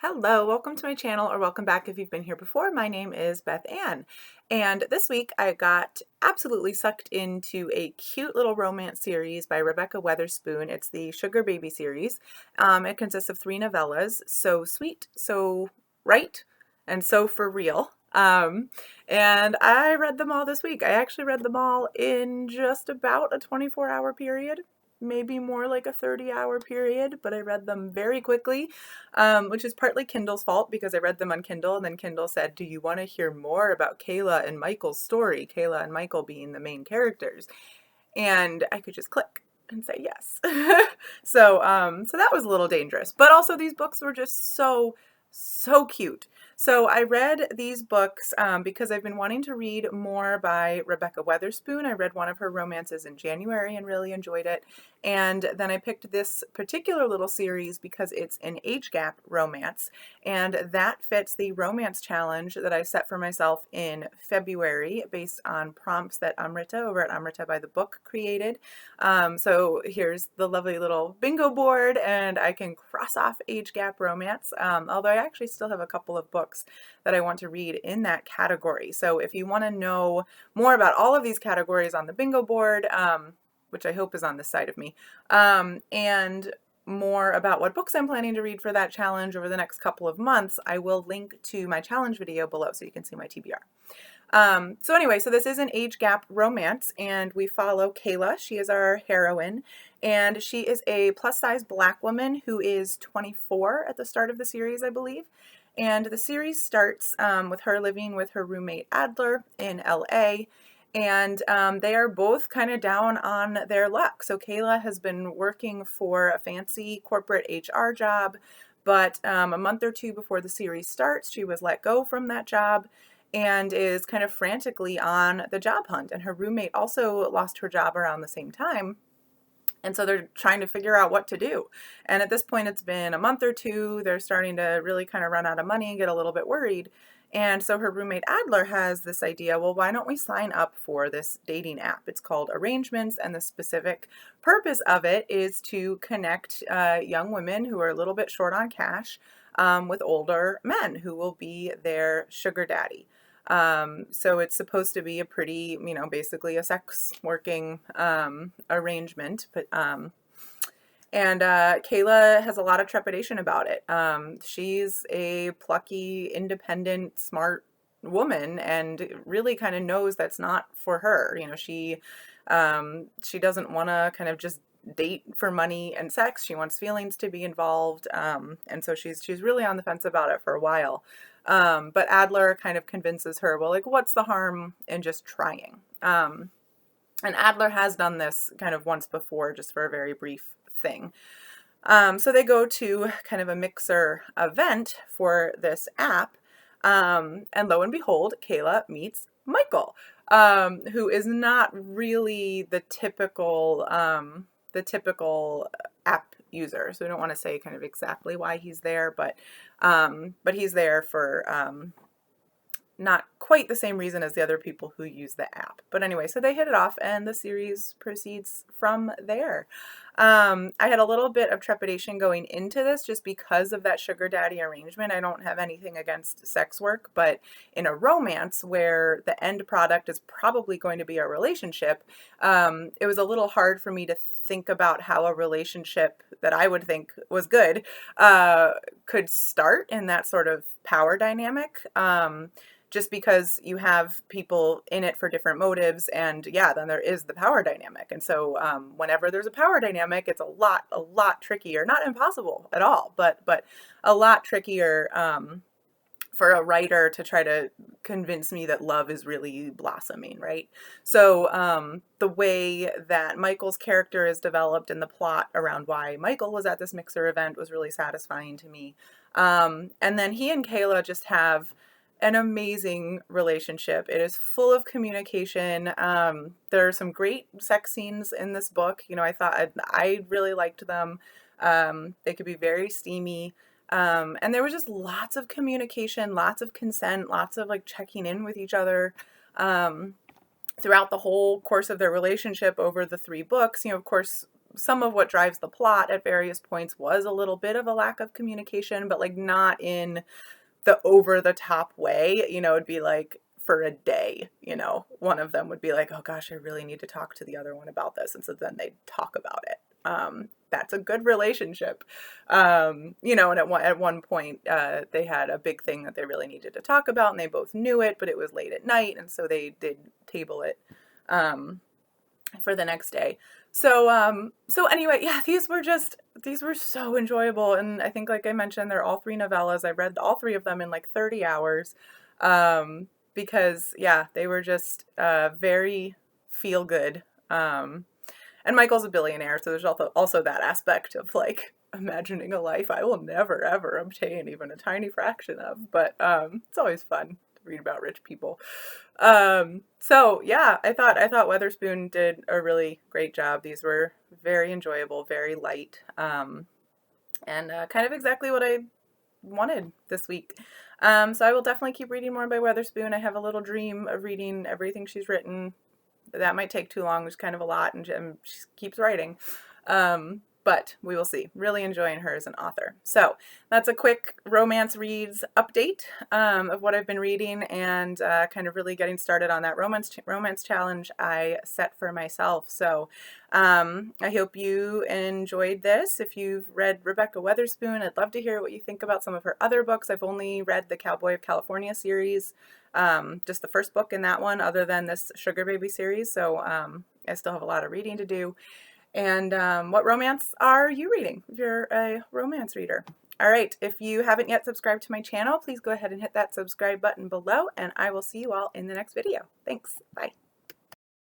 Hello, welcome to my channel, or welcome back if you've been here before. My name is Bethanne, and this week I got absolutely sucked into a cute little romance series by Rebekah Weatherspoon. It's the Sugar Baby series. It consists of 3 novellas, So Sweet, So Right, and So For Real. And I read them all this week. I actually read them all in just about a 24-hour period. Maybe more like a 30-hour period, but I read them very quickly, which is partly Kindle's fault because I read them on Kindle, and then Kindle said, do you want to hear more about Kayla and Michael's story? Kayla and Michael being the main characters. And I could just click and say yes. So that was a little dangerous, but also these books were just so cute. So I read these books because I've been wanting to read more by Rebekah Weatherspoon. I read one of her romances in January and really enjoyed it. And then I picked this particular little series because it's an age gap romance, and that fits the romance challenge that I set for myself in February based on prompts that Amrita over at Amrita by the Book created. So here's the lovely little bingo board, and I can cross off age gap romance, although I actually still have a couple of books that I want to read in that category. So if you want to know more about all of these categories on the bingo board, which I hope is on this side of me, and more about what books I'm planning to read for that challenge over the next couple of months, I will link to my challenge video below so you can see my TBR. So anyway, so this is an age gap romance, and we follow Kayla. She is our heroine, and she is a plus-size Black woman who is 24 at the start of the series, I believe. And the series starts with her living with her roommate Adler in LA, and they are both kind of down on their luck. So Kayla has been working for a fancy corporate HR job, but a month or two before the series starts, she was let go from that job and is kind of frantically on the job hunt. And her roommate also lost her job around the same time. And so they're trying to figure out what to do. And at this point, it's been a month or two. They're starting to really kind of run out of money and get a little bit worried. And so her roommate Adler has this idea, well, why don't we sign up for this dating app? It's called Arrangements, and the specific purpose of it is to connect young women who are a little bit short on cash with older men who will be their sugar daddy. So it's supposed to be a pretty, basically a sex working arrangement, but Kayla has a lot of trepidation about it. She's a plucky, independent, smart woman, and really kind of knows that's not for her. She doesn't want to kind of just date for money and sex. She wants feelings to be involved, and so she's really on the fence about it for a while. But Adler kind of convinces her, well, like, what's the harm in just trying? And Adler has done this kind of once before, just for a very brief thing. So they go to kind of a mixer event for this app, and lo and behold, Kayla meets Michael, who is not really the typical app user. So I don't want to say kind of exactly why he's there, but he's there for not quite the same reason as the other people who use the app. But anyway, so they hit it off, and the series proceeds from there. I had a little bit of trepidation going into this just because of that sugar daddy arrangement. I don't have anything against sex work, but in a romance where the end product is probably going to be a relationship, it was a little hard for me to think about how a relationship that I would think was good could start in that sort of power dynamic. Just because you have people in it for different motives, and yeah, then there is the power dynamic. And so whenever there's a power dynamic, it's a lot trickier, not impossible at all, but a lot trickier for a writer to try to convince me that love is really blossoming, right? So the way that Michael's character is developed and the plot around why Michael was at this mixer event was really satisfying to me. And then he and Kayla just have an amazing relationship. It is full of communication. There are some great sex scenes in this book. I thought I really liked them. They could be very steamy. And there was just lots of communication, lots of consent, lots of like checking in with each other throughout the whole course of their relationship over the 3 books. Of course, some of what drives the plot at various points was a little bit of a lack of communication, but like not in the over the top way. It'd be like for a day, one of them would be like, oh gosh, I really need to talk to the other one about this. And so then they'd talk about it. That's a good relationship. And at one point, they had a big thing that they really needed to talk about, and they both knew it, but it was late at night. And so they did table it, for the next day. So anyway, yeah, these were so enjoyable. And I think, like I mentioned, they're all 3 novellas. I read all 3 of them in like 30 hours. Because yeah, they were just, very feel good. And Michael's a billionaire, so there's also that aspect of like imagining a life I will never ever obtain even a tiny fraction of. But it's always fun to read about rich people. So yeah, I thought Weatherspoon did a really great job. These were very enjoyable, very light, and kind of exactly what I wanted this week. So I will definitely keep reading more by Weatherspoon. I have a little dream of reading everything she's written. That might take too long. There's kind of a lot, and she keeps writing. But we will see. Really enjoying her as an author. So that's a quick romance reads update, of what I've been reading, and kind of really getting started on that romance challenge I set for myself. So I hope you enjoyed this. If you've read Rebekah Weatherspoon, I'd love to hear what you think about some of her other books. I've only read the Cowboy of California series, just the first book in that one, other than this Sugar Baby series. So I still have a lot of reading to do. And what romance are you reading if you're a romance reader? All right, if you haven't yet subscribed to my channel, please go ahead and hit that subscribe button below, and I will see you all in the next video. Thanks. Bye.